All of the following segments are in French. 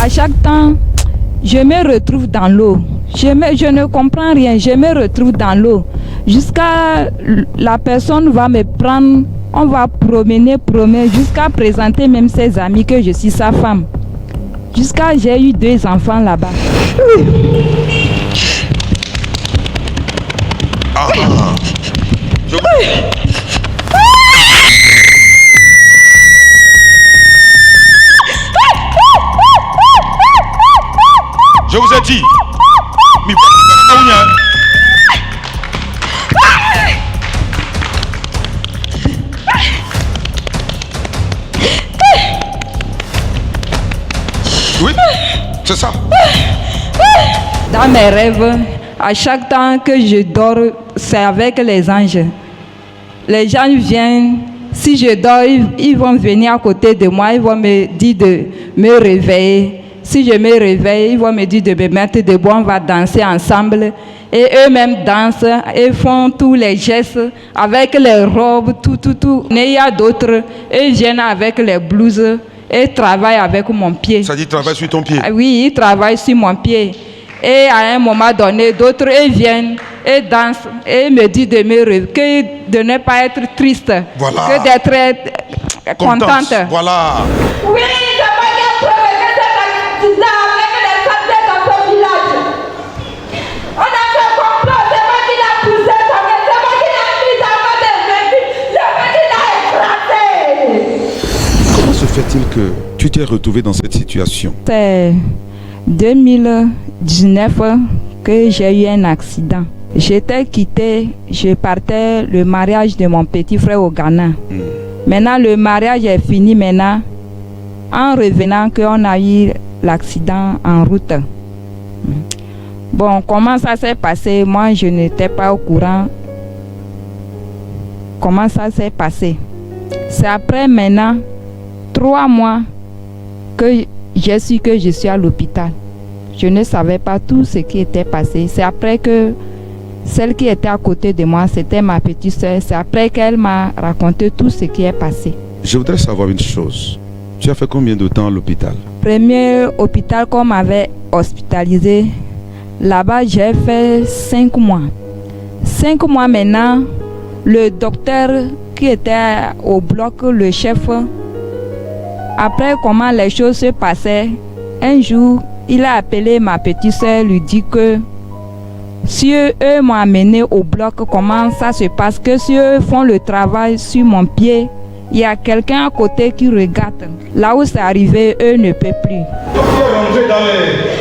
À chaque temps, je me retrouve dans l'eau. Je ne comprends rien, je me retrouve dans l'eau. Jusqu'à la personne va me prendre, on va promener, jusqu'à présenter même ses amis que je suis sa femme. Jusqu'à j'ai eu 2 enfants là-bas. Je vous ai dit. Oui, c'est ça. Dans mes rêves, à chaque temps que je dors, c'est avec les anges. Les gens viennent, si je dors, ils vont venir à côté de moi, ils vont me dire de me réveiller. Si je me réveille, ils vont me dire de me mettre debout, on va danser ensemble. Et eux-mêmes dansent et font tous les gestes avec les robes, tout. Et il y a d'autres, ils viennent avec les blouses et travaillent avec mon pied. Ça dit travaille sur ton pied? Oui, ils travaillent sur mon pied. Et à un moment donné, d'autres ils viennent et dansent et me disent de ne pas être triste, voilà. Que d'être contente. Voilà. Oui, je vais dire que cet accident avec les santé dans ce village. On a fait complot, c'est moi qui l'a poussé, c'est moi qui l'a mis dans ma défaite, c'est moi qui l'a écrasé. Comment se fait-il que tu t'es retrouvé dans cette situation? C'est 2019 que j'ai eu un accident. J'étais quittée, je partais le mariage de mon petit frère au Ghana. Maintenant, le mariage est fini maintenant. En revenant, qu'on a eu l'accident en route. Bon, comment ça s'est passé? Moi, je n'étais pas au courant. Comment ça s'est passé? C'est après maintenant 3 mois que j'ai su que je suis à l'hôpital. Je ne savais pas tout ce qui était passé. C'est après que celle qui était à côté de moi, c'était ma petite soeur. C'est après qu'elle m'a raconté tout ce qui est passé. Je voudrais savoir une chose. Tu as fait combien de temps à l'hôpital? Premier hôpital qu'on m'avait hospitalisé, là-bas j'ai fait 5 mois. 5 mois maintenant, le docteur qui était au bloc, le chef, après comment les choses se passaient, un jour, il a appelé ma petite soeur, lui dit que si eux m'ont amené au bloc, comment ça se passe, que si eux font le travail sur mon pied, il y a quelqu'un à côté qui regarde. Là où c'est arrivé, eux ne peuvent plus. Donc il est rentré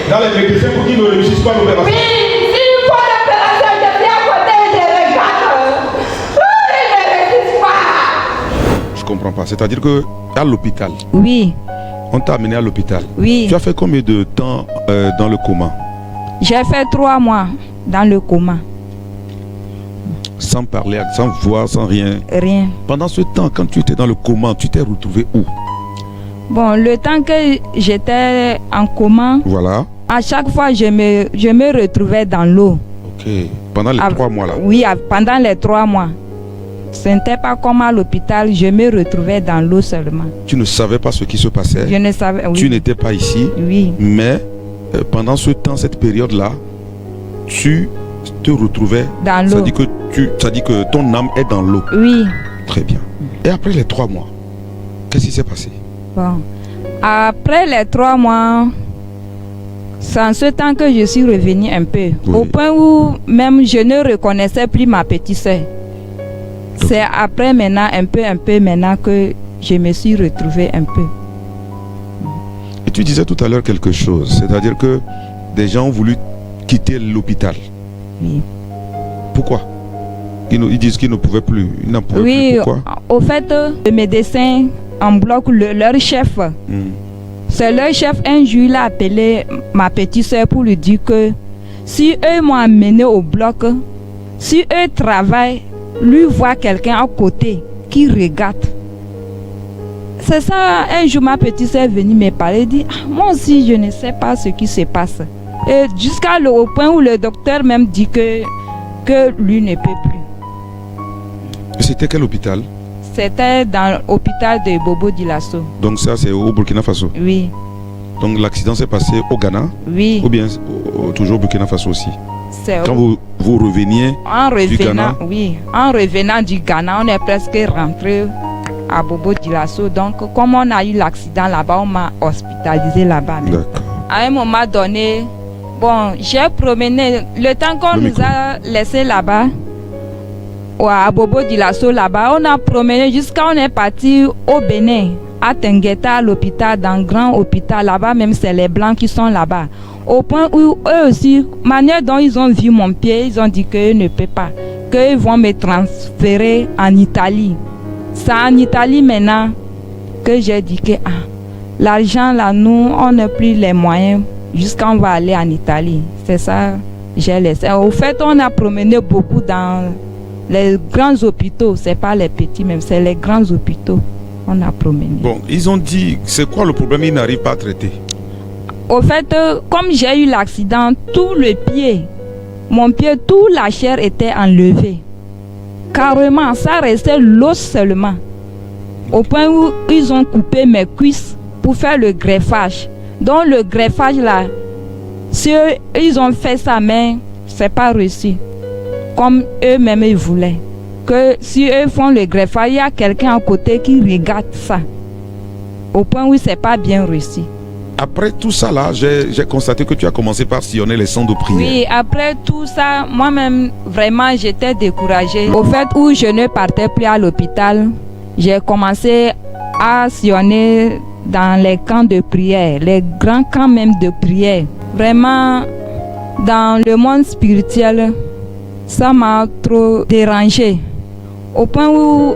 dans les médecins pour qu'ils ne réussissent pas l'opération. Oui, s'il faut l'opération, je suis à côté, je regarde. Ils ne réussissent pas. Je comprends pas. C'est-à-dire que à l'hôpital. Oui. On t'a amené à l'hôpital. Oui. Tu as fait combien de temps dans le coma? J'ai fait 3 mois dans le coma. Sans parler, sans voir, sans rien. Rien. Pendant ce temps, quand tu étais dans le coma, tu t'es retrouvé où? Bon, le temps que j'étais en coma, voilà. À chaque fois, je me retrouvais dans l'eau. Ok. Pendant les 3 mois là? Oui, pendant les 3 mois. Ce n'était pas comme à l'hôpital, je me retrouvais dans l'eau seulement. Tu ne savais pas ce qui se passait? Je ne savais, oui. Tu n'étais pas ici? Oui. Mais pendant ce temps, cette période-là, tu te retrouvais dans l'eau. Ça dit que ton âme est dans l'eau. Oui. Très bien. Et après les 3 mois, qu'est-ce qui s'est passé? Bon. Après les 3 mois, c'est en ce temps que je suis revenue un peu. Oui. Au point où même je ne reconnaissais plus ma petite soeur. C'est après maintenant, un peu maintenant que je me suis retrouvée un peu. Et tu disais tout à l'heure quelque chose, c'est-à-dire que des gens ont voulu quitter l'hôpital. Oui. Pourquoi? Ils disent qu'ils ne pouvaient plus. Ils n'en pouvaient plus. Pourquoi? Au fait, le médecin en bloc, leur chef, c'est leur chef, un jour, il a appelé ma petite soeur pour lui dire que si eux m'ont amené au bloc, si eux travaillent, lui voit quelqu'un à côté qui regarde. C'est ça, un jour ma petite soeur est venue me parler, dit moi aussi je ne sais pas ce qui se passe. Et jusqu'à au point où le docteur même dit que lui ne peut plus. C'était quel hôpital? C'était dans l'hôpital de Bobo Dioulasso. Donc ça c'est au Burkina Faso? Oui. Donc l'accident s'est passé au Ghana? Oui. Ou bien toujours au Burkina Faso aussi? Quand vous reveniez du Ghana? Oui, en revenant du Ghana, on est presque rentré à Bobo Dioulasso. Donc, comme on a eu l'accident là-bas, on m'a hospitalisé là-bas. À un moment donné, bon, j'ai promené, le temps qu'on nous a laissé là-bas, à Bobo Dioulasso là-bas, on a promené jusqu'à on est parti au Bénin, à Tengueta, à l'hôpital, dans le grand hôpital. Là-bas, même c'est les Blancs qui sont là-bas. Au point où eux aussi, manière dont ils ont vu mon pied, ils ont dit qu'ils ne peuvent pas, qu'ils vont me transférer en Italie. C'est en Italie maintenant que j'ai dit que l'argent là, nous, on n'a plus les moyens jusqu'à on va aller en Italie. C'est ça, j'ai laissé. Au fait, on a promené beaucoup dans les grands hôpitaux. C'est pas les petits, même c'est les grands hôpitaux. On a promené. Bon, ils ont dit, c'est quoi le problème? Ils n'arrivent pas à traiter. Au fait, comme j'ai eu l'accident, tout le pied, mon pied, toute la chair était enlevée. Carrément, ça restait l'os seulement. Au point où ils ont coupé mes cuisses pour faire le greffage. Donc le greffage là, si eux, ils ont fait ça, mais c'est pas réussi. Comme eux-mêmes ils voulaient. Que si eux font le greffage, il y a quelqu'un à côté qui regarde ça. Au point où c'est pas bien réussi. Après tout ça là, j'ai constaté que tu as commencé par sillonner les centres de prière. Oui, après tout ça, moi-même, vraiment, j'étais découragée. Au fait où je ne partais plus à l'hôpital, j'ai commencé à sillonner dans les camps de prière, les grands camps même de prière. Vraiment, dans le monde spirituel, ça m'a trop dérangée. Au point où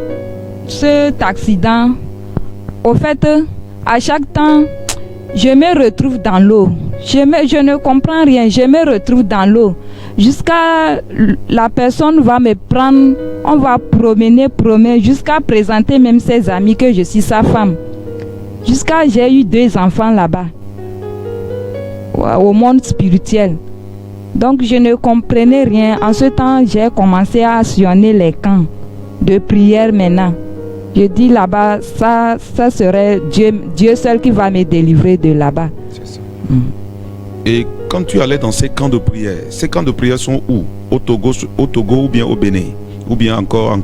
cet accident, au fait, à chaque temps, je me retrouve dans l'eau. Je ne comprends rien. Je me retrouve dans l'eau. Jusqu'à la personne va me prendre, on va promener, jusqu'à présenter même ses amis que je suis sa femme. Jusqu'à j'ai eu 2 enfants là-bas, au monde spirituel. Donc je ne comprenais rien. En ce temps, j'ai commencé à sillonner les camps de prière maintenant. Je dis là-bas, ça serait Dieu seul qui va me délivrer de là-bas. C'est ça. Et quand tu allais dans ces camps de prière sont où? Au Togo ou bien au Bénin? Ou bien encore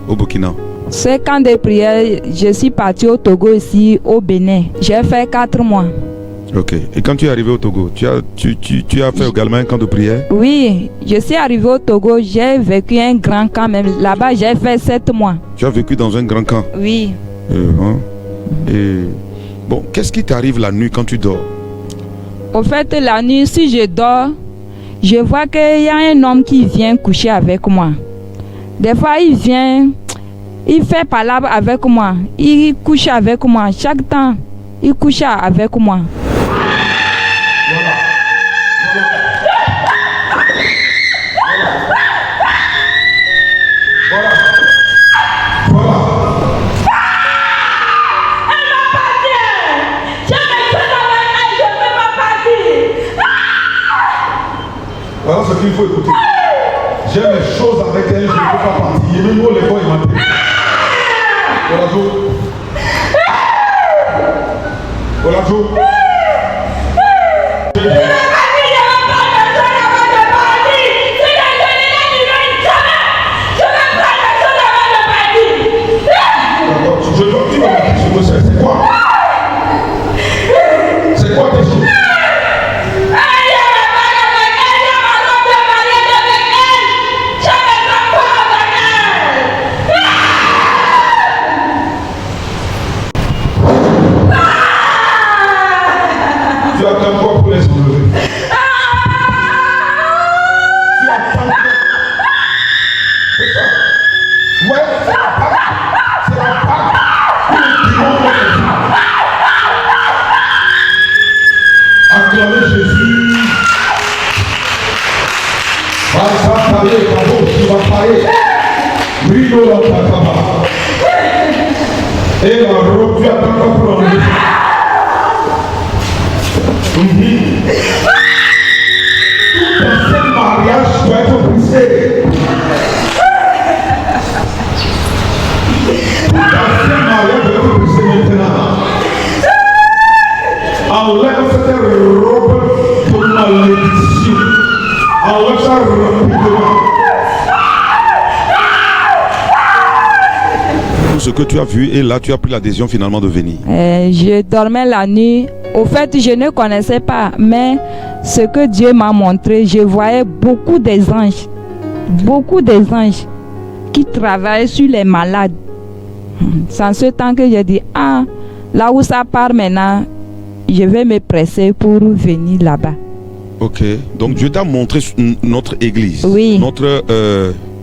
au Burkina? Ces camps de prière, je suis parti au Togo ici, au Bénin. J'ai fait 4 mois. Ok. Et quand tu es arrivé au Togo, tu as fait également un camp de prière? Oui, je suis arrivé au Togo, j'ai vécu un grand camp même. Là-bas, j'ai fait 7 mois. Tu as vécu dans un grand camp? Oui. Et bon, qu'est-ce qui t'arrive la nuit quand tu dors? Au fait, la nuit, si je dors, je vois qu'il y a un homme qui vient coucher avec moi. Des fois, il vient, il fait palabre avec moi, il couche avec moi. Chaque temps, il couche avec moi. Voilà ce qu'il faut écouter. J'ai mes choses avec elle, je ne peux pas partir. Il me les voix, il m'appelle. Voilà tout. Voilà tout. Je dois dire ce que c'est. C'est quoi? C'est quoi tes choses? Tu attends quoi pour les enlever? Tu attends quoi? C'est ça. Ouais, c'est la part. C'est la part. Acclamez Jésus. Va parler, bravo, tu vas parler. Brino la takaba. Et la robe, tu attends quoi pour l'enlever? Tout ancien mariage doit être brisé. Tout ancien mariage doit être brisé maintenant. Enlève cette robe de malédiction. Enlève ça rapidement. Tout ce que tu as vu et là tu as pris la décision finalement de venir. Je dormais la nuit. Au fait, je ne connaissais pas, mais ce que Dieu m'a montré, je voyais beaucoup des anges qui travaillent sur les malades. C'est en ce temps que j'ai dit, là où ça part maintenant, je vais me presser pour venir là-bas. Ok, donc Dieu t'a montré notre église, Oui. notre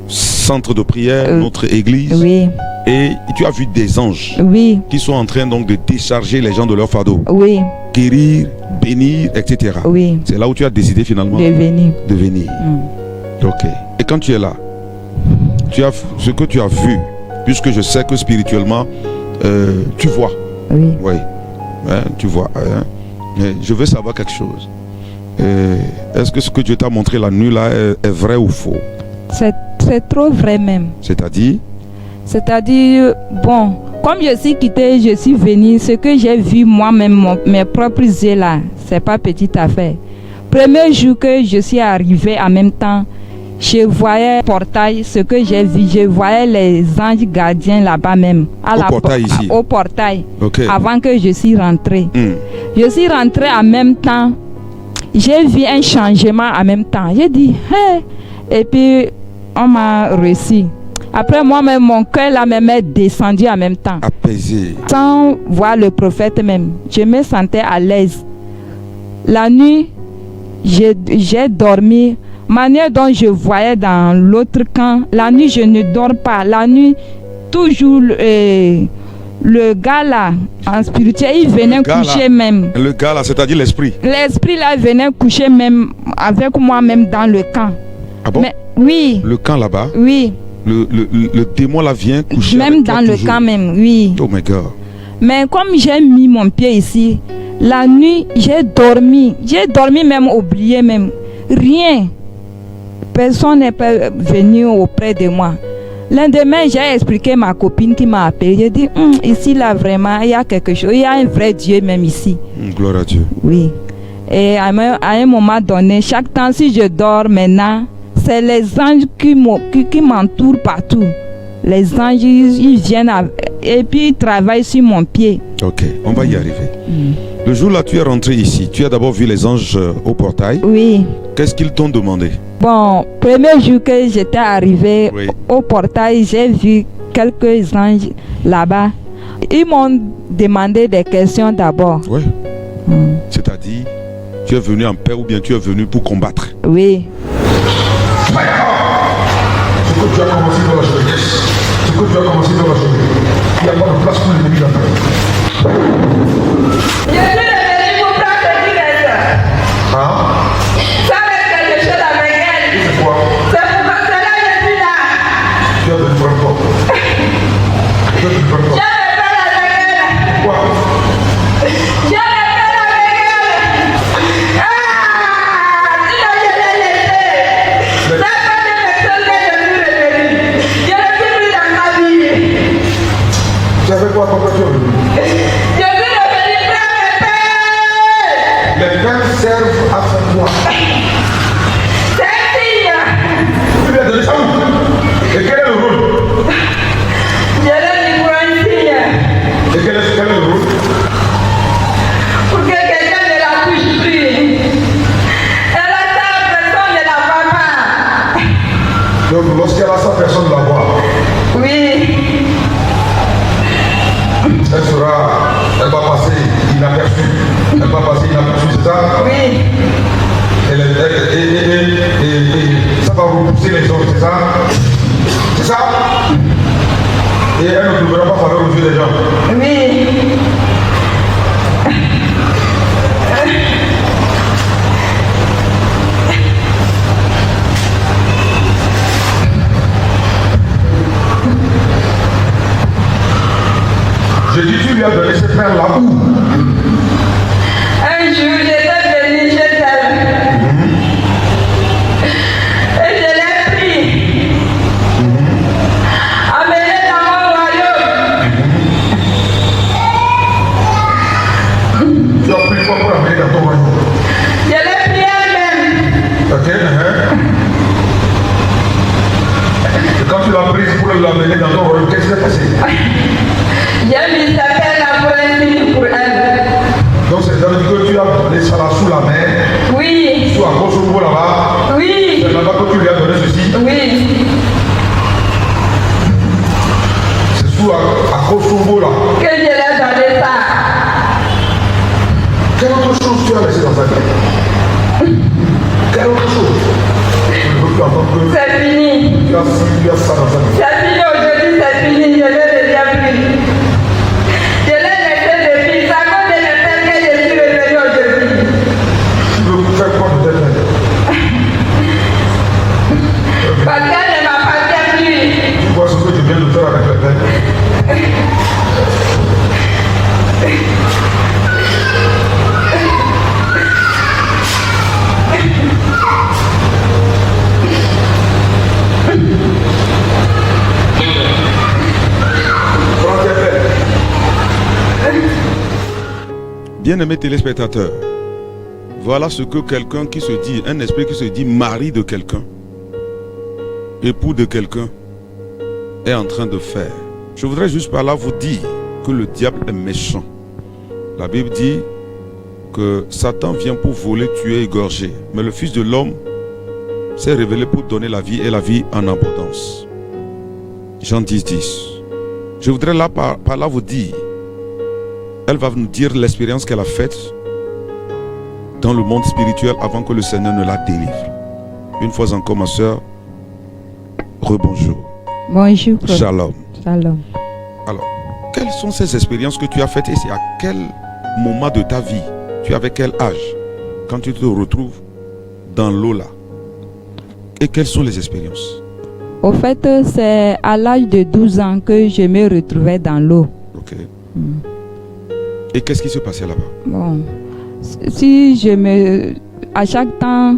centre de prière, notre église. Oui, Et tu as vu des anges oui, qui sont en train donc de décharger les gens de leur fardeau, oui, guérir, bénir, etc. oui, C'est là où tu as décidé finalement de venir. de venir. Ok. Et quand tu es là, ce que tu as vu, puisque je sais que spirituellement, tu vois. Oui. Oui. Hein, tu vois. Hein. Mais je veux savoir quelque chose. Est-ce que ce que Dieu t'a montré la nuit là est vrai ou faux? C'est trop vrai même. C'est-à-dire, bon, comme je suis quitté, je suis venu, ce que j'ai vu moi-même, mes propres yeux là, c'est pas petite affaire. Premier jour que je suis arrivé en même temps, je voyais le portail, ce que j'ai vu, je voyais les anges gardiens là-bas même. Portail ici? Au portail, ok. avant que je suis rentré. Je suis rentré en même temps, j'ai vu un changement en même temps. J'ai dit, hey! Et puis, on m'a reçu. Après, moi-même, mon cœur là même est descendu en même temps. Apaisé. Sans voir le prophète même, je me sentais à l'aise. La nuit, j'ai dormi. Manière dont je voyais dans l'autre camp, la nuit, je ne dors pas. La nuit, toujours, le gars là, en spirituel, il venait coucher même. Le gars là, c'est-à-dire l'esprit? L'esprit là venait coucher même avec moi-même dans le camp. Ah bon? Mais, oui. Le camp là-bas? Oui. Le démon là vient coucher même avec toi dans le toujours. camp même, oui. Oh my God. Mais comme j'ai mis mon pied ici, la nuit, j'ai dormi. J'ai dormi même, oublié même. Rien. Personne n'est pas venu auprès de moi. Lendemain, j'ai expliqué à ma copine qui m'a appelé. J'ai dit, ici là vraiment, il y a quelque chose. Il y a un vrai Dieu même ici. Gloire à Dieu. Oui. Et à un moment donné, chaque temps, si je dors maintenant, c'est les anges qui m'entourent partout. Les anges, ils viennent et puis ils travaillent sur mon pied. Ok, on va y arriver. Le jour là, tu es rentré ici. Tu as d'abord vu les anges au portail. Oui. Qu'est-ce qu'ils t'ont demandé? Bon, premier jour que j'étais arrivé au portail, j'ai vu quelques anges là-bas. Ils m'ont demandé des questions d'abord. Oui. C'est-à-dire, tu es venu en paix ou bien tu es venu pour combattre? Oui. Ce que tu as commencé dans la jeunesse, il n'y a pas de place pour l'ennemi là-dedans. Je suis venu pour prendre le direct. Ça va être quelque chose avec elle. C'est quoi? C'est pour cela que je suis là. Tu as venu faire quoi? Tu as venu faire quoi? Je vais faire avec elle. Quoi? Je vais faire avec elle. Sinon je l'ai laissé. Ça fait des personnes que je suis revenue. Je ne suis plus dans ma vie. Tu as fait quoi? Pourquoi tu es venu? Je suis revenue prendre mes pères. Les pères servent à faire quoi? C'est fille. Tu lui as donné ça où? Et quel est le rôle? Je l'ai dit pour une fille. Et quel est le rôle? Pour que quelqu'un ne la touche plus. Elle a ça, personne ne la voit pas. Donc lorsqu'elle a ça, personne ne la voit. Oui. Elle va passer inaperçue. Elle va passer inaperçue, c'est ça? Oui. as pris quoi pour l'amener dans ton royaume? Je l'ai pris elle-même. Ok, Et quand tu l'as prise pour l'amener dans ton royaume, qu'est-ce qui s'est passé? J'ai mis sa peine pour un signe pour elle. Donc ça veut dire que tu as donné ça là sous la main, Oui, sous la grosse roue là-bas. oui, C'est là-bas que tu lui as donné ceci. oui. C'est sous la grosse roue là. Que je l'ai donné ça. Quelle autre chose tu as laissé dans sa vie? Quelle autre chose? Je ne veux plus entendre que C'est fini. tu as ça dans sa vie. C'est fini aujourd'hui, c'est fini. Je l'ai déjà pris. Je l'ai laissé depuis. C'est à cause de mes peines que je suis revenue aujourd'hui. Tu veux faire quoi de tes mains? Parce qu'elle ne m'appartient plus. Tu vois ce que tu viens de faire avec les peines? Prends tes peines. Bien-aimés téléspectateurs, voilà ce que quelqu'un qui se dit, un esprit qui se dit mari de quelqu'un, époux de quelqu'un, est en train de faire. Je voudrais juste par là vous dire que le diable est méchant. La Bible dit que Satan vient pour voler, tuer, égorger. Mais le Fils de l'homme s'est révélé pour donner la vie et la vie en abondance. Jean 10, 10. Je voudrais là par là vous dire, elle va nous dire l'expérience qu'elle a faite dans le monde spirituel avant que le Seigneur ne la délivre. Une fois encore, ma soeur, rebonjour. Bonjour. Shalom. Shalom. Alors, quelles sont ces expériences que tu as faites et c'est à quel moment de ta vie, tu avais quel âge, quand tu te retrouves dans l'eau là? Et quelles sont les expériences? Au fait, c'est à l'âge de 12 ans que je me retrouvais dans l'eau. Ok. Et qu'est-ce qui se passait là-bas? Bon, à chaque temps,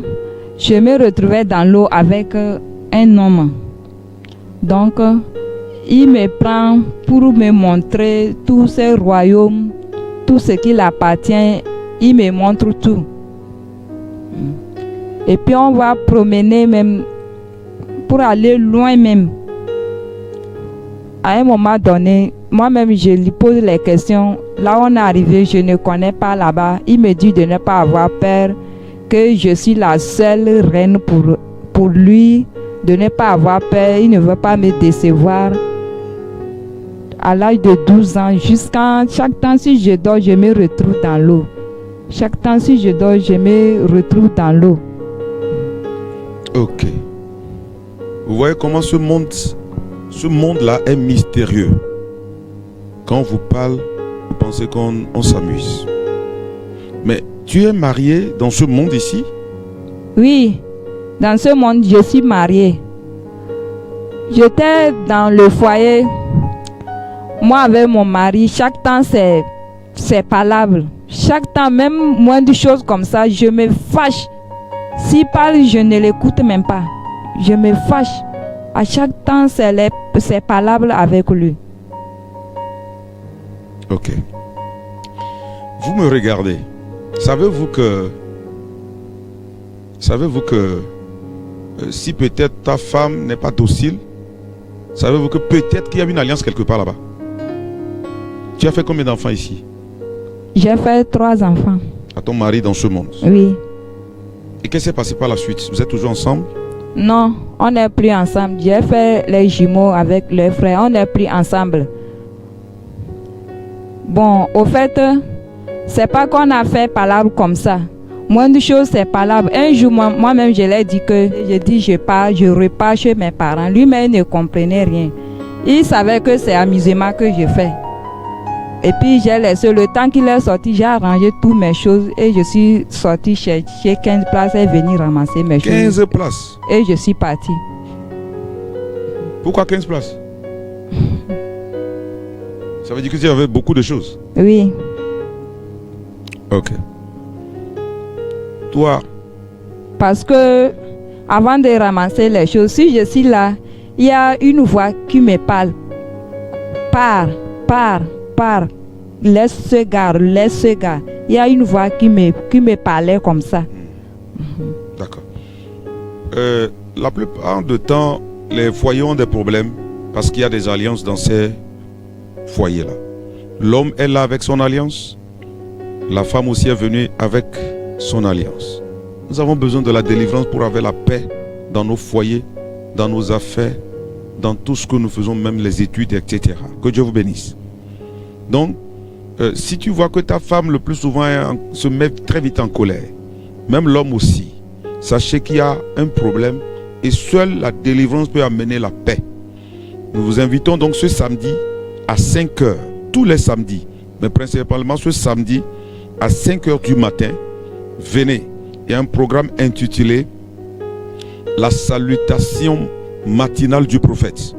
je me retrouvais dans l'eau avec un homme. Donc, il me prend pour me montrer tous ces royaumes, tout ce qui appartient, il me montre tout. Et puis on va promener même pour aller loin même. À un moment donné, moi-même je lui pose les questions. Là on est arrivé, je ne connais pas là-bas. Il me dit de ne pas avoir peur, que je suis la seule reine pour lui, de ne pas avoir peur, il ne veut pas me décevoir. À l'âge de 12 ans, jusqu'à chaque temps si je dors, je me retrouve dans l'eau. Chaque temps si je dors, je me retrouve dans l'eau. Ok. Vous voyez comment ce monde-là est mystérieux. Quand on vous parle, vous pensez qu'on s'amuse. Mais tu es marié dans ce monde ici? Oui, dans ce monde, je suis mariée. J'étais dans le foyer. Moi avec mon mari, chaque temps c'est palable. Chaque temps, même moins de choses comme ça, je me fâche. S'il parle, je ne l'écoute même pas. Je me fâche. À chaque temps, c'est palable avec lui. Ok. Vous me regardez. Savez-vous que si peut-être ta femme n'est pas docile, savez-vous que peut-être qu'il y a une alliance quelque part là-bas? Tu as fait combien d'enfants ici? J'ai fait 3 enfants. À ton mari dans ce monde? Oui. Et qu'est-ce qui s'est passé par la suite? Vous êtes toujours ensemble? Non, on n'est plus ensemble. J'ai fait les jumeaux avec les frères. On n'est plus ensemble. Bon, au fait, c'est pas qu'on a fait palabre comme ça. Moins de choses, c'est palabre. Un jour, moi-même, je l'ai dit que je repars chez mes parents. Lui-même ne comprenait rien. Il savait que c'est amusement que je fais. Et puis j'ai laissé le temps qu'il est sorti, j'ai arrangé toutes mes choses et je suis sorti chez 15 places et venu ramasser mes choses. 15 places? Et je suis parti. Pourquoi 15 places? Ça veut dire que tu avais beaucoup de choses? Oui. Ok. Toi? Parce que avant de ramasser les choses, si je suis là, il y a une voix qui me parle. Pars. Laisse ce gars. il y a une voix qui me parlait comme ça. D'accord. La plupart du temps, les foyers ont des problèmes parce qu'il y a des alliances dans ces foyers-là. L'homme est là avec son alliance. La femme aussi est venue avec son alliance. Nous avons besoin de la délivrance pour avoir la paix dans nos foyers, dans nos affaires, dans tout ce que nous faisons, même les études, etc. Que Dieu vous bénisse. Donc, si tu vois que ta femme le plus souvent se met très vite en colère, même l'homme aussi, sachez qu'il y a un problème et seule la délivrance peut amener la paix. Nous vous invitons donc ce samedi à 5 heures, tous les samedis, mais principalement ce samedi à 5 heures du matin, venez. Il y a un programme intitulé La salutation matinale du prophète.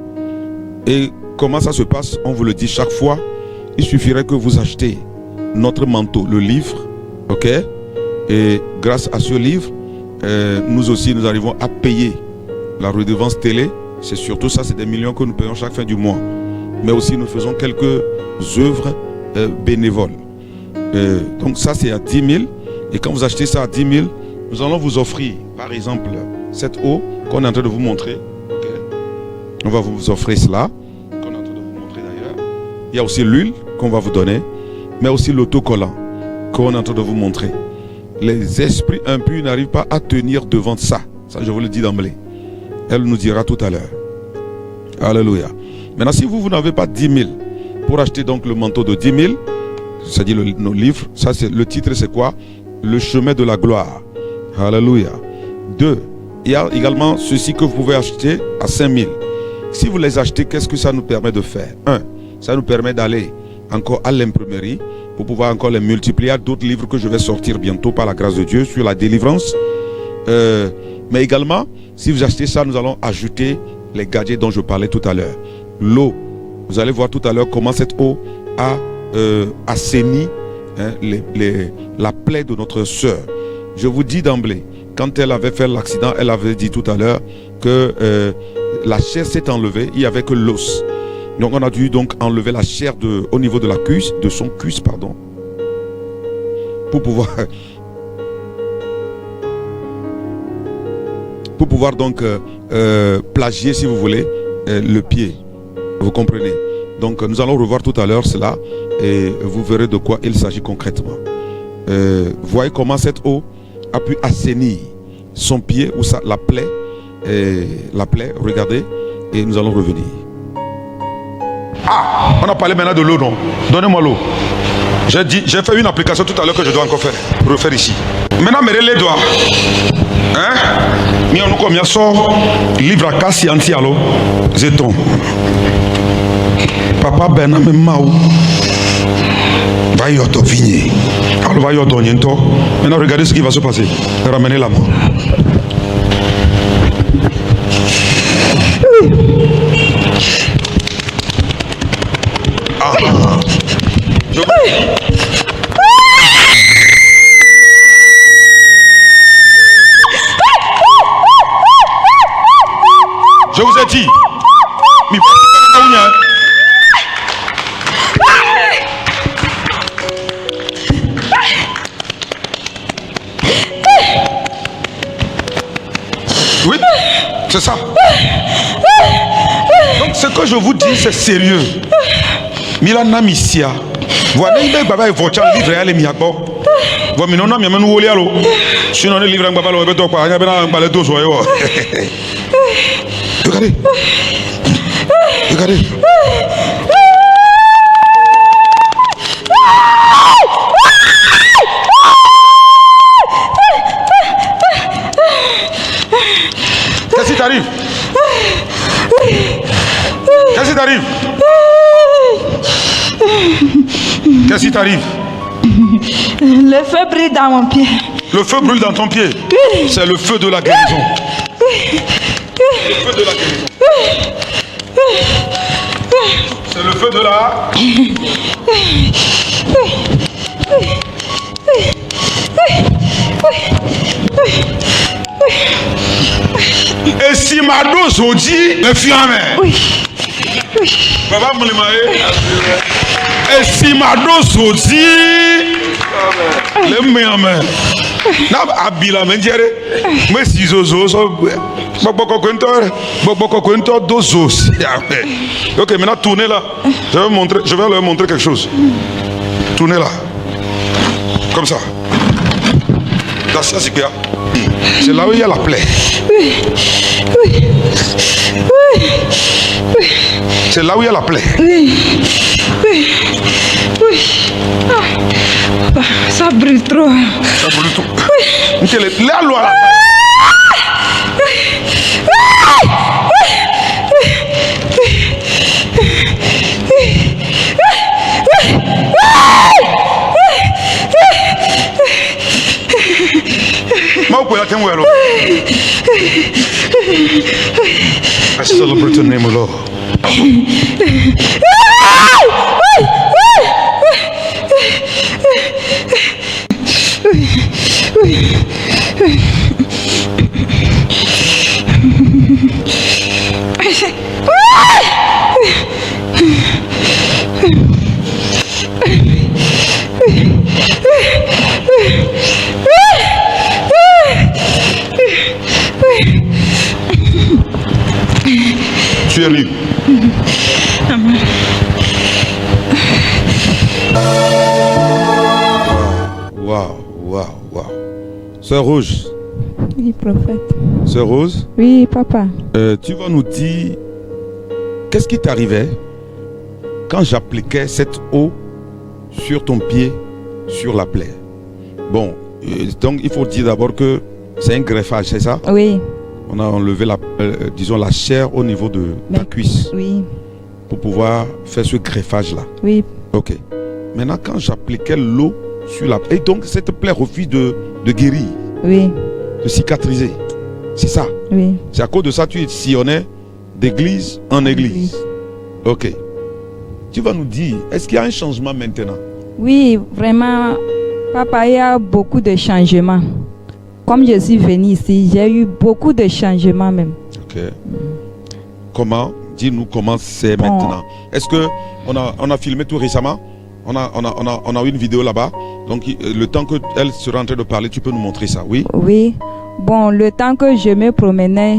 Et comment ça se passe? On vous le dit chaque fois. Il suffirait que vous achetez notre manteau, le livre, ok? Et grâce à ce livre, nous aussi, nous arrivons à payer la redevance télé. C'est surtout ça, c'est des millions que nous payons chaque fin du mois. Mais aussi, nous faisons quelques œuvres bénévoles. Donc ça, c'est à 10 000. Et quand vous achetez ça à 10 000, nous allons vous offrir, par exemple, cette eau qu'on est en train de vous montrer. Okay. On va vous offrir cela, qu'on est en train de vous montrer d'ailleurs. Il y a aussi l'huile qu'on va vous donner, mais aussi l'autocollant qu'on est en train de vous montrer. Les esprits impurs n'arrivent pas à tenir devant ça. Ça, je vous le dis d'emblée. Elle nous dira tout à l'heure. Alléluia. Maintenant, si vous n'avez pas 10 000 pour acheter donc le manteau de 10 000, c'est-à-dire nos livres, ça c'est le titre, c'est quoi? Le chemin de la gloire. Alléluia. 2. Il y a également ceci que vous pouvez acheter à 5 000. Si vous les achetez, qu'est-ce que ça nous permet de faire? 1. Ça nous permet d'aller encore à l'imprimerie pour pouvoir encore les multiplier. Il y a d'autres livres que je vais sortir bientôt par la grâce de Dieu sur la délivrance. Mais également, si vous achetez ça, nous allons ajouter les gadgets dont je parlais tout à l'heure. L'eau. Vous allez voir tout à l'heure comment cette eau a assaini la plaie de notre sœur. Je vous dis d'emblée, quand elle avait fait l'accident, elle avait dit tout à l'heure que la chair s'est enlevée, il n'y avait que l'os. Donc on a dû donc enlever la chair au niveau de la cuisse, de son cuisse, pardon, pour pouvoir donc plagier, si vous voulez, le pied. Vous comprenez? Donc nous allons revoir tout à l'heure cela et vous verrez de quoi il s'agit concrètement. Voyez comment cette eau a pu assainir son pied ou la plaie, regardez, et nous allons revenir. Ah, on a parlé maintenant de l'eau, non? Donnez-moi l'eau. J'ai fait une application tout à l'heure que je dois encore refaire ici. Maintenant, mes les doigts. Hein? Mais on comme sort livre à casse anti allo. Zeton. Papa Bename Mao. Va y auto vigné. Alors va y auto niento. Maintenant, regardez ce qui va se passer. Ramenez la main. Je vous ai dit. Oui, c'est ça. Donc ce que je vous dis, c'est sérieux. Milana Missia. Voilà, il y a un voiture livre à l'Emiago. Voilà, non, mais nous voulons aller. Sinon, le livre en bas, on va pas. Il y a un balai d'eau. Regardez. Regardez. Qu'est-ce qui t'arrive? Qu'est-ce qui t'arrive? Qu'est-ce qui t'arrive? Le feu brûle dans mon pied. Le feu brûle dans ton pied? C'est le feu de la guérison. Le feu de la guérison. C'est le feu de la... Et si ma dose au dit, le fiamme. Oui. Papa Moulimae. Et si ma dose au dit, Le meilleur. Na abila menjere. Mais si zozo so. Boko kwento dozos. Ok, maintenant tournez là. Je vais leur montrer quelque chose. Tournez là. Comme ça. Dans ça, c'est quoi? C'est là où il y a la plaie. C'est là où il y a la plaie. Ça brûle trop. Ça brûle trop. La loi là. I celebrate the name of the Lord. Tu es libre. Waouh. Sœur Rouge. Oui, prophète. Sœur Rose. Oui, papa. Tu vas nous dire qu'est-ce qui t'arrivait quand j'appliquais cette eau sur ton pied, sur la plaie. Bon, donc il faut dire d'abord que c'est un greffage, c'est ça? Oui. On a enlevé la chair au niveau de ta cuisse. Oui. Pour pouvoir faire ce greffage-là. Oui. Ok. Maintenant, quand j'appliquais l'eau sur la plaie, et donc cette plaie refuse de guérir. Oui. De cicatriser. C'est ça. Oui. C'est à cause de ça que tu sillonnais d'église en église. Ok. Tu vas nous dire, est-ce qu'il y a un changement maintenant? Oui, vraiment, papa, il y a beaucoup de changements. Comme je suis venue ici, j'ai eu beaucoup de changements même. Ok. Comment? Dis-nous comment c'est maintenant. Est-ce que on a filmé tout récemment? On a eu une vidéo là-bas. Donc le temps qu'elle sera en train de parler, tu peux nous montrer ça, oui? Oui. Bon, le temps que je me promenais,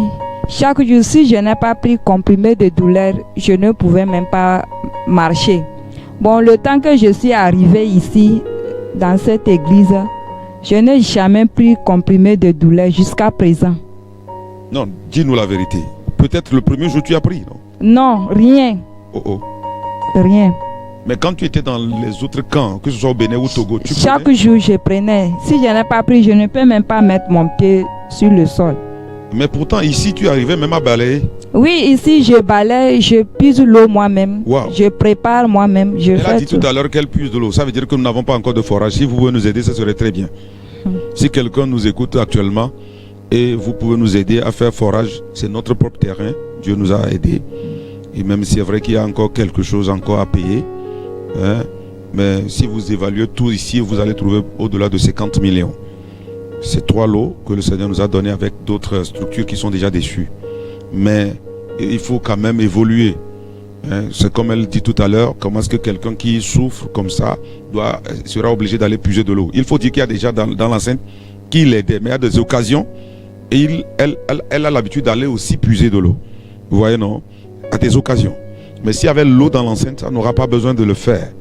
chaque jour, si je n'ai pas pris comprimé de douleur, je ne pouvais même pas marcher. Bon, le temps que je suis arrivée ici, dans cette église, je n'ai jamais pris comprimé de douleur jusqu'à présent. Non, dis-nous la vérité. Peut-être le premier jour tu as pris, non? Non, rien. Rien. Mais quand tu étais dans les autres camps, que ce soit au Bénin ou au Togo, tu prenais? Chaque jour je prenais. Si je n'ai pas pris, je ne peux même pas mettre mon pied sur le sol. Mais pourtant ici tu arrivais même à balayer. Oui, ici je balaye, je puise l'eau moi-même. Wow. Je prépare moi-même. Elle a dit tout à l'heure qu'elle puise de l'eau. Ça veut dire que nous n'avons pas encore de forage. Si vous pouvez nous aider, ça serait très bien. Si quelqu'un nous écoute actuellement et vous pouvez nous aider à faire forage, c'est notre propre terrain. Dieu nous a aidés. Et même si c'est vrai qu'il y a encore quelque chose encore à payer, hein, mais si vous évaluez tout ici, vous allez trouver au-delà de 50 millions. C'est 3 lots que le Seigneur nous a donnés avec d'autres structures qui sont déjà dessus. Mais il faut quand même évoluer. Hein. C'est comme elle dit tout à l'heure, comment est-ce que quelqu'un qui souffre comme ça sera obligé d'aller puiser de l'eau. Il faut dire qu'il y a déjà dans l'enceinte qui l'aidait, mais à des occasions, et elle a l'habitude d'aller aussi puiser de l'eau. Vous voyez, non? À des occasions. Mais s'il y avait l'eau dans l'enceinte, ça n'aura pas besoin de le faire.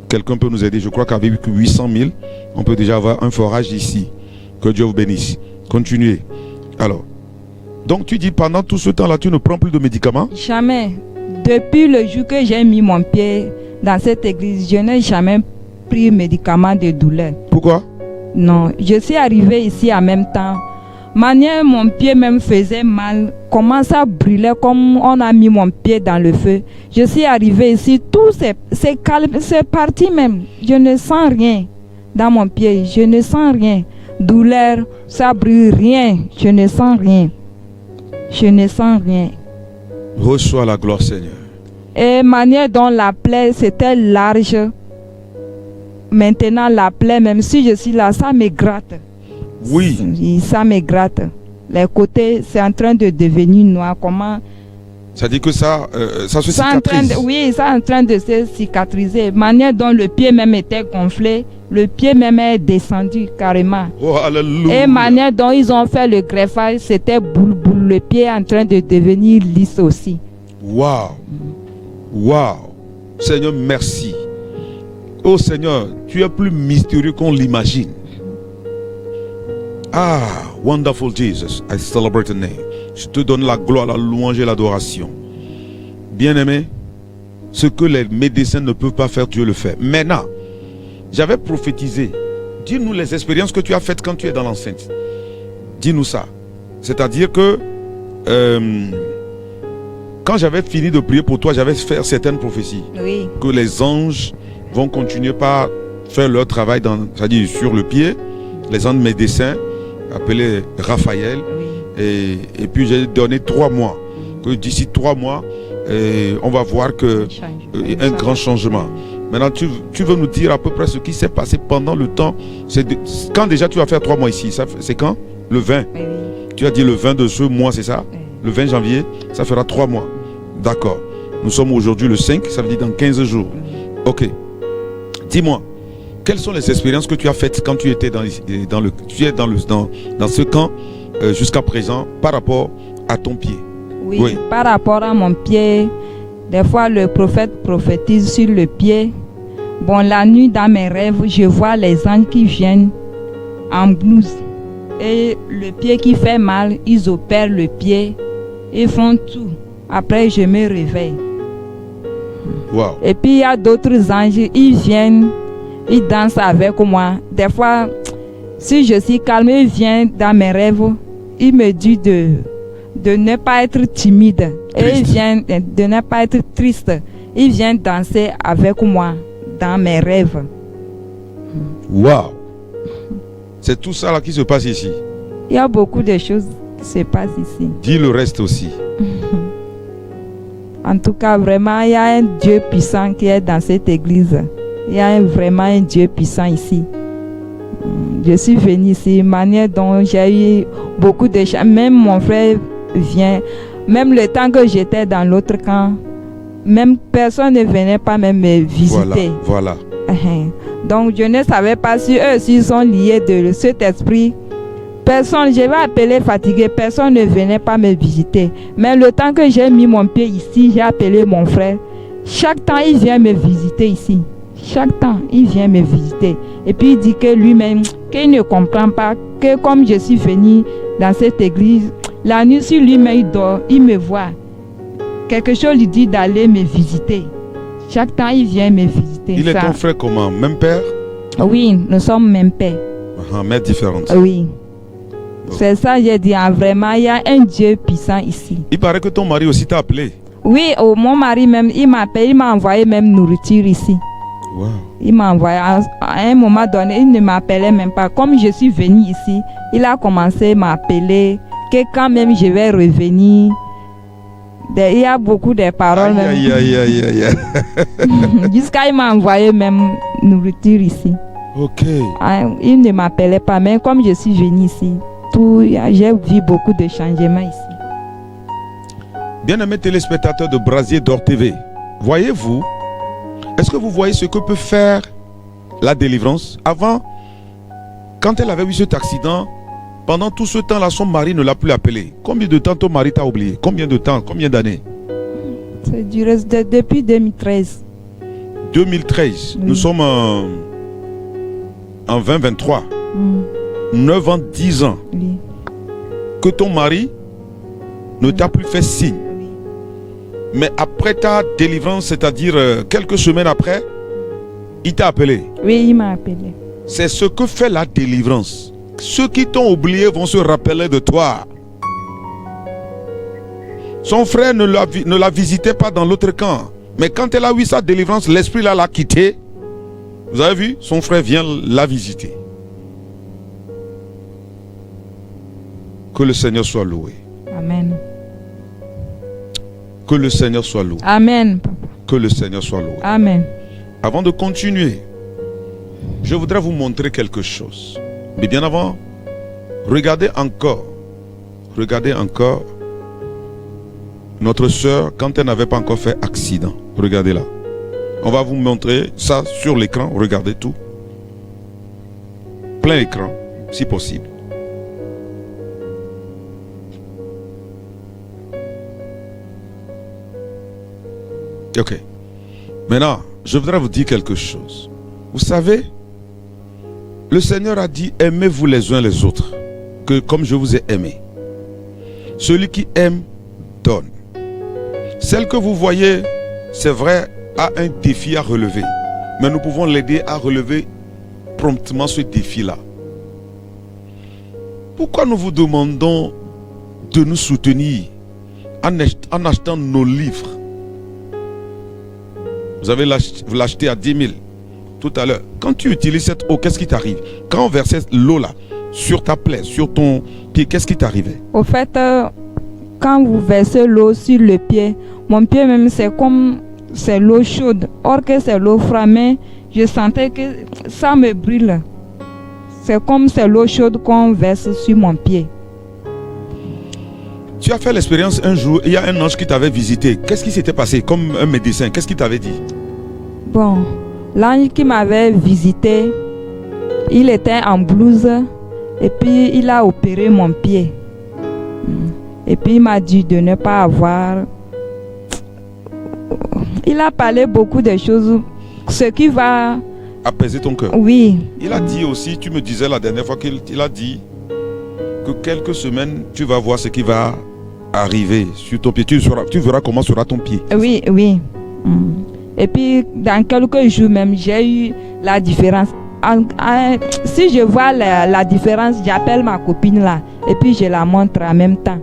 Quelqu'un peut nous aider. Je crois qu'avec 800 000, on peut déjà avoir un forage ici. Que Dieu vous bénisse. Continuez. Alors, donc tu dis pendant tout ce temps-là, tu ne prends plus de médicaments? Jamais. Depuis le jour que j'ai mis mon pied dans cette église, je n'ai jamais pris de médicaments de douleur. Pourquoi? Non, je suis arrivée ici en même temps. Manière, mon pied même faisait mal, commence à brûler comme on a mis mon pied dans le feu. Je suis arrivée ici, tout c'est calme, c'est parti même. Je ne sens rien dans mon pied, je ne sens rien. Douleur, ça brûle, rien, je ne sens rien. Je ne sens rien. Reçois la gloire, Seigneur. Et manière dont la plaie, c'était large. Maintenant, la plaie, même si je suis là, ça me gratte. Oui. Ça me gratte. Les côtés, c'est en train de devenir noir. Comment Ça dit que ça se Ça en train cicatrise. oui, ça est en train de se cicatriser. Manière dont le pied même était gonflé, le pied même est descendu carrément. Oh, alléluia. Et manière dont ils ont fait le greffage, c'était boule. Le pied est en train de devenir lisse aussi. Waouh. Waouh. Seigneur, merci. Oh Seigneur, tu es plus mystérieux qu'on l'imagine. Ah, wonderful Jesus, I celebrate your name. Je te donne la gloire, la louange et l'adoration. Bien-aimé, ce que les médecins ne peuvent pas faire, Dieu le fait. Maintenant, j'avais prophétisé. Dis-nous les expériences que tu as faites quand tu es dans l'enceinte. Dis-nous ça. C'est-à-dire que quand j'avais fini de prier pour toi, j'avais fait certaines prophéties. Oui. Que les anges vont continuer par faire leur travail c'est-à-dire sur le pied. Les anges médecins, appelés Raphaël. Oui. Et puis j'ai donné 3 mois. Que d'ici 3 mois, on va voir un grand changement. Maintenant, tu veux nous dire à peu près ce qui s'est passé pendant le temps. Quand déjà tu vas faire 3 mois ici? C'est quand? Le 20. Oui. Tu as dit le 20 de ce mois, c'est ça? Oui. Le 20 janvier, ça fera 3 mois. D'accord. Nous sommes aujourd'hui le 5, ça veut dire dans 15 jours. Ok. Dis-moi, quelles sont les expériences que tu as faites quand tu étais dans ce camp jusqu'à présent par rapport à ton pied? Oui, Oui. par rapport à mon pied, des fois le prophète prophétise sur le pied. Bon, la nuit dans mes rêves, je vois les anges qui viennent en blouse. Et le pied qui fait mal, ils opèrent le pied. Ils font tout. Après, je me réveille. Wow. Et puis, il y a d'autres anges, ils viennent, ils dansent avec moi. Des fois, si je suis calme, ils viennent dans mes rêves. Ils me disent de ne pas être timide. Et ils viennent de ne pas être triste. Ils viennent danser avec moi dans mes rêves. Wow. C'est tout ça là qui se passe ici. Il y a beaucoup de choses qui se passent ici. Dis le reste aussi. En tout cas, vraiment, il y a un Dieu puissant qui est dans cette église. Il y a vraiment un Dieu puissant ici. Je suis venue ici, manière dont j'ai eu beaucoup de chance. Même mon frère vient. Même le temps que j'étais dans l'autre camp, même personne ne venait pas même me visiter. Voilà. Donc, je ne savais pas si eux aussi sont liés de cet esprit. Personne, je vais appeler fatigué, personne ne venait pas me visiter. Mais le temps que j'ai mis mon pied ici, j'ai appelé mon frère. Chaque temps, il vient me visiter ici. Chaque temps, il vient me visiter. Et puis, il dit que lui-même, qu'il ne comprend pas que comme je suis venu dans cette église, la nuit, si lui-même il dort, il me voit. Quelque chose lui dit d'aller me visiter. Chaque temps, il vient me visiter. Il est ton frère comment? Même père? Oui, nous sommes même père. Mère différente. Oui. C'est ça, j'ai dit, vraiment, il y a un Dieu puissant ici. Il paraît que ton mari aussi t'a appelé. Oui, mon mari même, il m'appelle, il m'a envoyé même nourriture ici. Wow. Il m'a envoyé, à un moment donné, il ne m'appelait même pas. Comme je suis venue ici, il a commencé à m'appeler, que quand même je vais revenir. Il y a beaucoup de paroles. Aïe. Jusqu'à il m'a envoyé même nourriture ici. Ok. Il ne m'appelait pas, mais comme je suis venue ici, j'ai vu beaucoup de changements ici. Bien-aimés téléspectateurs de Brasier d'Or TV, voyez-vous, est-ce que vous voyez ce que peut faire la délivrance? Avant, quand elle avait eu cet accident, pendant tout ce temps-là, son mari ne l'a plus appelé. Combien de temps ton mari t'a oublié? Combien de temps? Combien d'années? C'est duré depuis 2013. 2013. Oui. Nous sommes en 2023. 9 ans, 10 ans. Oui. Que ton mari ne t'a plus fait signe. Oui. Mais après ta délivrance, c'est-à-dire quelques semaines après, il t'a appelé. Oui, il m'a appelé. C'est ce que fait la délivrance. Ceux qui t'ont oublié vont se rappeler de toi. Son frère ne la visitait pas dans l'autre camp. Mais quand elle a eu sa délivrance, l'esprit l'a quitté. Vous avez vu? Son frère vient la visiter. Que le Seigneur soit loué. Amen. Que le Seigneur soit loué. Amen, papa. Que le Seigneur soit loué. Amen. Avant de continuer, je voudrais vous montrer quelque chose. Mais bien avant, regardez encore notre soeur, quand elle n'avait pas encore fait accident, regardez là. On va vous montrer ça sur l'écran, regardez tout. Plein écran, si possible. Ok. Maintenant, je voudrais vous dire quelque chose. Vous savez, le Seigneur a dit, aimez-vous les uns les autres, que comme je vous ai aimé. Celui qui aime, donne. Celle que vous voyez, c'est vrai, a un défi à relever. Mais nous pouvons l'aider à relever promptement ce défi-là. Pourquoi nous vous demandons de nous soutenir en achetant nos livres? Vous avez l'acheté à 10 000 tout à l'heure. Quand tu utilises cette eau, qu'est-ce qui t'arrive? Quand on versait l'eau là, sur ta plaie, sur ton pied, qu'est-ce qui t'arrivait? Au fait, quand vous versez l'eau sur le pied, mon pied même, c'est comme c'est l'eau chaude. Or que c'est l'eau froide, mais je sentais que ça me brûle. C'est comme c'est l'eau chaude qu'on verse sur mon pied. Tu as fait l'expérience un jour, il y a un ange qui t'avait visité. Qu'est-ce qui s'était passé comme un médecin? Qu'est-ce qu'il t'avait dit? Bon, l'ange qui m'avait visité, il était en blouse et puis il a opéré mon pied. Et puis il m'a dit de ne pas avoir... Il a parlé beaucoup de choses, ce qui va... Apaiser ton cœur. Oui. Il a dit aussi, tu me disais la dernière fois qu'il a dit que quelques semaines, tu vas voir ce qui va arriver sur ton pied. Tu verras comment sera ton pied. Oui, oui. Et puis, dans quelques jours même, j'ai eu la différence. Si je vois la différence, j'appelle ma copine là. Et puis, je la montre en même temps.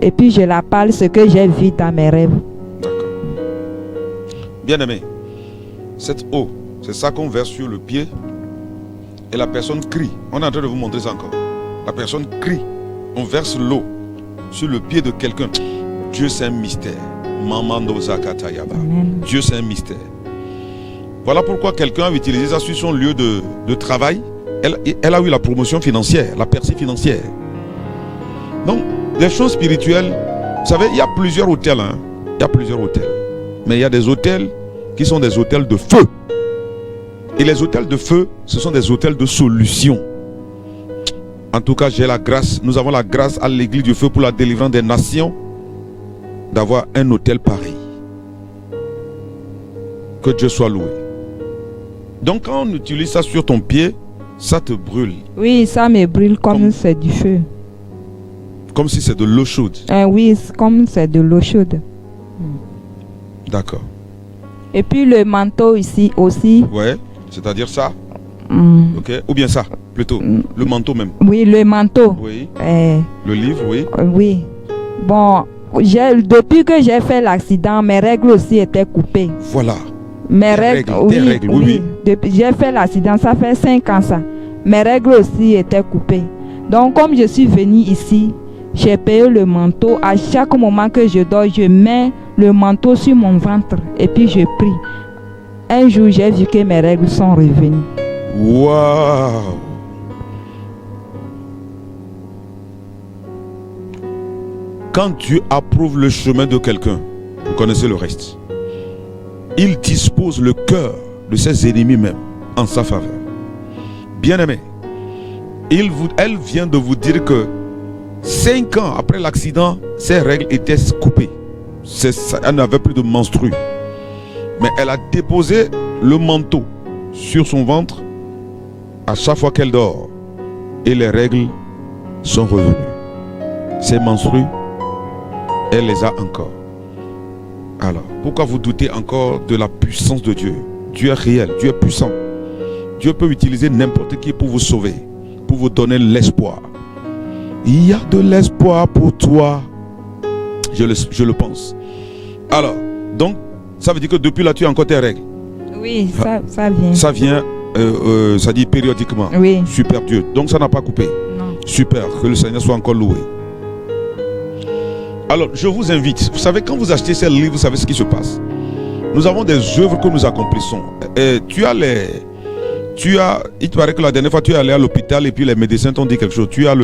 Et puis, je la parle ce que j'ai vu dans mes rêves. D'accord. Bien-aimé, cette eau, c'est ça qu'on verse sur le pied. Et la personne crie. On est en train de vous montrer ça encore. La personne crie. On verse l'eau sur le pied de quelqu'un. Dieu, c'est un mystère. Mamando Zakatayaba. Dieu, c'est un mystère. Voilà pourquoi quelqu'un a utilisé ça sur son lieu de travail. Elle a eu la promotion financière, la percée financière. Donc, les choses spirituelles, vous savez, il y a plusieurs hôtels. Il y a plusieurs hôtels. Mais il y a des hôtels qui sont des hôtels de feu. Et les hôtels de feu, ce sont des hôtels de solution. En tout cas, j'ai la grâce. Nous avons la grâce à l'église du feu pour la délivrance des nations d'avoir un hôtel pareil. Que Dieu soit loué. Donc quand on utilise ça sur ton pied, ça te brûle. Oui, ça me brûle comme c'est du feu. Comme si c'est de l'eau chaude. Oui, comme c'est de l'eau chaude. D'accord. Et puis le manteau ici aussi. Ouais, c'est-à-dire ça. Ok. Ou bien ça, plutôt. Le manteau même. Oui, le manteau. Oui. Le livre, oui. Oui. Bon, depuis que j'ai fait l'accident, mes règles aussi étaient coupées. Voilà. Mes règles, oui. Depuis j'ai fait l'accident, ça fait 5 ans ça. Mes règles aussi étaient coupées. Donc comme je suis venue ici, j'ai payé le manteau. À chaque moment que je dors, je mets le manteau sur mon ventre et puis je prie. Un jour, j'ai vu que mes règles sont revenues. Waouh! Quand Dieu approuve le chemin de quelqu'un, vous connaissez le reste. Il dispose le cœur de ses ennemis même en sa faveur. Bien-aimé, elle vient de vous dire que 5 ans après l'accident, ses règles étaient coupées. Elle n'avait plus de menstrues. Mais elle a déposé le manteau sur son ventre à chaque fois qu'elle dort. Et les règles sont revenues. Ses menstrues, elle les a encore. Alors, pourquoi vous doutez encore de la puissance de Dieu? Dieu est réel, Dieu est puissant. Dieu peut utiliser n'importe qui pour vous sauver, pour vous donner l'espoir. Il y a de l'espoir pour toi. Je le pense. Alors, donc, ça veut dire que depuis là, tu as encore tes règles. Oui, ça vient. Ça vient, ça dit périodiquement. Oui. Super Dieu. Donc, ça n'a pas coupé. Non. Super, que le Seigneur soit encore loué. Alors, je vous invite. Vous savez, quand vous achetez ces livres, vous savez ce qui se passe. Nous avons des œuvres que nous accomplissons. Il paraît que la dernière fois, tu es allé à l'hôpital et puis les médecins t'ont dit quelque chose. Tu as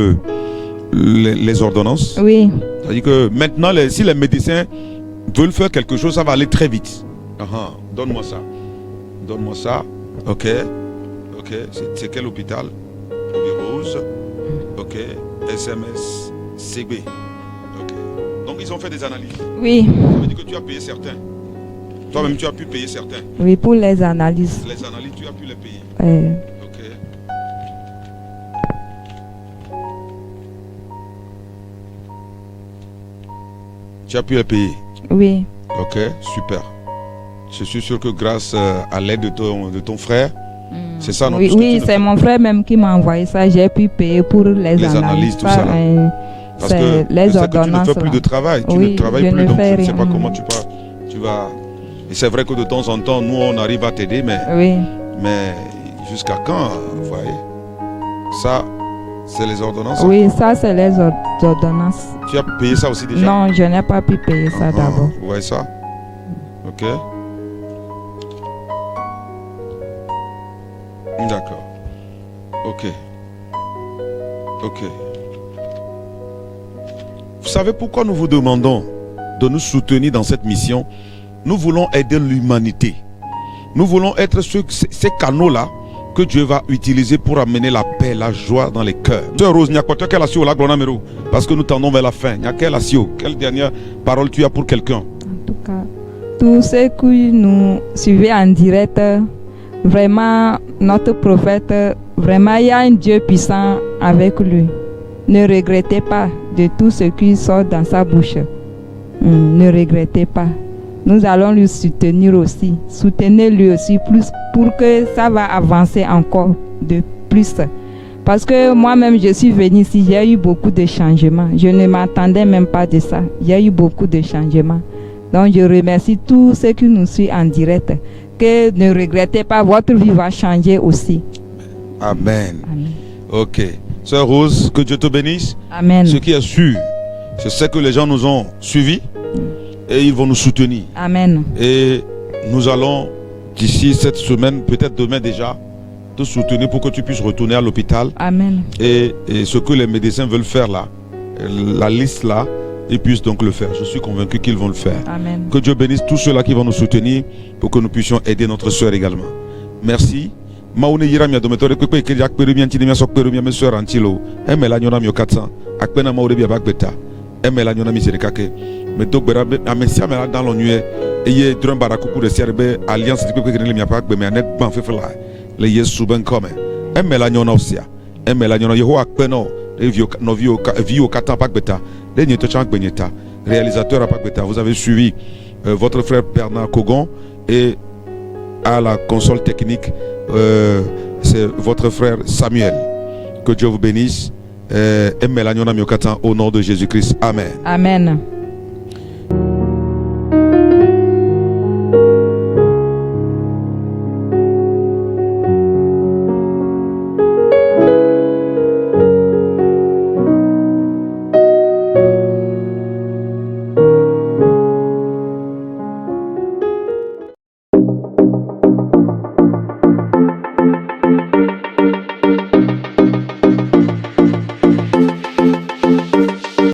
les ordonnances. Oui. C'est-à-dire que maintenant, si les médecins veulent faire quelque chose, ça va aller très vite. Donne-moi ça. Donne-moi ça. Ok. Ok. C'est quel hôpital? Rose. Ok. SMS. CB. Ok. Donc ils ont fait des analyses. Oui. Ça veut dire que tu as payé certains. Toi-même, tu as pu payer certains. Oui, pour les analyses. Les analyses, tu as pu les payer. Ok. Tu as pu les payer. Oui. Ok, super. Je suis sûr que grâce à l'aide de ton frère, c'est ça, non? Oui, oui, c'est mon frère même qui m'a envoyé ça. J'ai pu payer pour les analyses, tout ça. Parce que les je sais ordonnances. que tu ne fais plus de travail. Tu ne travailles plus, donc je ne sais pas comment tu vas. Et c'est vrai que de temps en temps, nous, on arrive à t'aider, mais jusqu'à quand, vous voyez? Ça, c'est les ordonnances? Oui, ça, c'est les ordonnances. Tu as payé ça aussi déjà? Non, je n'ai pas pu payer ça d'abord. Vous voyez ça? Ok. D'accord. Ok. Ok. Vous savez pourquoi nous vous demandons de nous soutenir dans cette mission? Nous voulons aider l'humanité. Nous voulons être ces canaux-là que Dieu va utiliser pour amener la paix, la joie dans les cœurs. Sœur Rose, parce que nous tendons vers la fin. Quelle dernière parole tu as pour quelqu'un? En tout cas, tous ceux qui nous suivent en direct, vraiment, notre prophète, vraiment, il y a un Dieu puissant avec lui. Ne regrettez pas de tout ce qui sort dans sa bouche. Ne regrettez pas. Nous allons lui soutenir aussi. Soutenez-lui aussi plus pour que ça va avancer encore de plus. Parce que moi-même, je suis venue ici, j'ai eu beaucoup de changements. Je ne m'attendais même pas de ça. Il y a eu beaucoup de changements. Donc, je remercie tous ceux qui nous suivent en direct. Que ne regrettez pas, votre vie va changer aussi. Amen. Amen. Ok. Sœur Rose, que Dieu te bénisse. Amen. Ce qui est sûr, je sais que les gens nous ont suivis et ils vont nous soutenir. Amen. Et nous allons, d'ici cette semaine, peut-être demain déjà, te soutenir pour que tu puisses retourner à l'hôpital. Amen. Et ce que les médecins veulent faire là, la liste là, ils puissent donc le faire. Je suis convaincu qu'ils vont le faire. Amen. Que Dieu bénisse tous ceux-là qui vont nous soutenir pour que nous puissions aider notre soeur également. Merci. Maune yira mi adometore kwe kwe kiri akperu mi antini mi asokperu mi amesueur antilo. Emela nyona mi okatsan. Akpena maure bi abagbeta. Emela nyona mi zerikake. Me dogbera amesia mela dans l'onnuet. Eye drum barakuku de serbe alliance di kwe kiri mi apagbe me anek ban fefela. Le yesu ben come. Emela nyona osia. Emela nyona yeho akpeno. Vio katan pagbeta. Le nyeto chan gbenyeta. Réalisateur apagbeta. Vous avez suivi votre frère Bernard Kogon et à la console technique, c'est votre frère Samuel. Que Dieu vous bénisse. Au nom de Jésus-Christ. Amen. Amen.